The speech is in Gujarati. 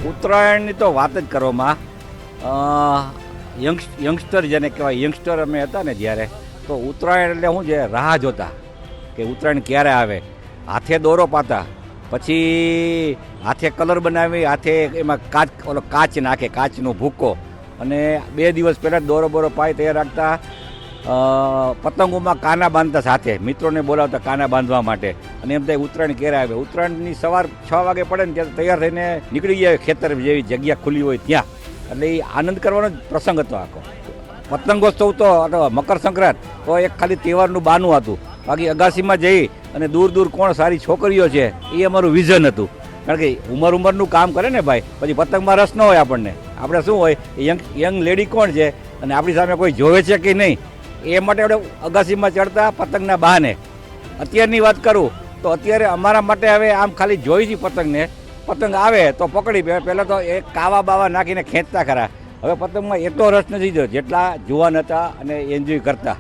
ઉત્તરાયણની તો વાત જ કરવામાં યંગસ્ટર જેને કહેવાય, યંગસ્ટર અમે હતા ને જ્યારે, તો ઉત્તરાયણ એટલે શું છે, રાહ જોતા કે ઉત્તરાયણ ક્યારે આવે. હાથે દોરો પાતા, પછી હાથે કલર બનાવી, હાથે એમાં કાચ નાખે, કાચનો ભૂકો, અને 2 દિવસ પહેલાં દોરો બોરો પાઈ તૈયાર રાખતા. પતંગોમાં કાના બાંધતા, સાથે મિત્રોને બોલાવતા કાના બાંધવા માટે, અને એમ થાય ઉત્તરાયણ ક્યારે આવે. ઉત્તરાયણની સવાર 6 વાગે પડે ને ત્યારે તૈયાર થઈને નીકળી જાય ખેતર જેવી જગ્યા ખુલ્લી હોય ત્યાં. એટલે એ આનંદ કરવાનો જ પ્રસંગ હતો આખો. પતંગોત્સવ તો મકર સંક્રાંત તો એક ખાલી તહેવારનું બાનું હતું. બાકી અગાસીમાં જઈ અને દૂર દૂર કોણ સારી છોકરીઓ છે એ અમારું વિઝન હતું. કારણ કે ઉંમરનું કામ કરે ને ભાઈ, પછી પતંગમાં રસ ન હોય આપણને. આપણે શું હોય, યંગ લેડી કોણ છે અને આપણી સામે કોઈ જોવે છે કે નહીં, એ માટે આપણે અગાસીમાં ચડતા પતંગના બહાને. અત્યારની વાત કરું તો અત્યારે અમારા માટે હવે આમ ખાલી જોઈ જ પતંગને, પતંગ આવે તો પકડી, પહેલાં તો એ કાવા બાવા નાખીને ખેંચતા ખરા. હવે પતંગમાં એટલો રસ નથી જેટલા જુવાન હતા અને એન્જોય કરતા.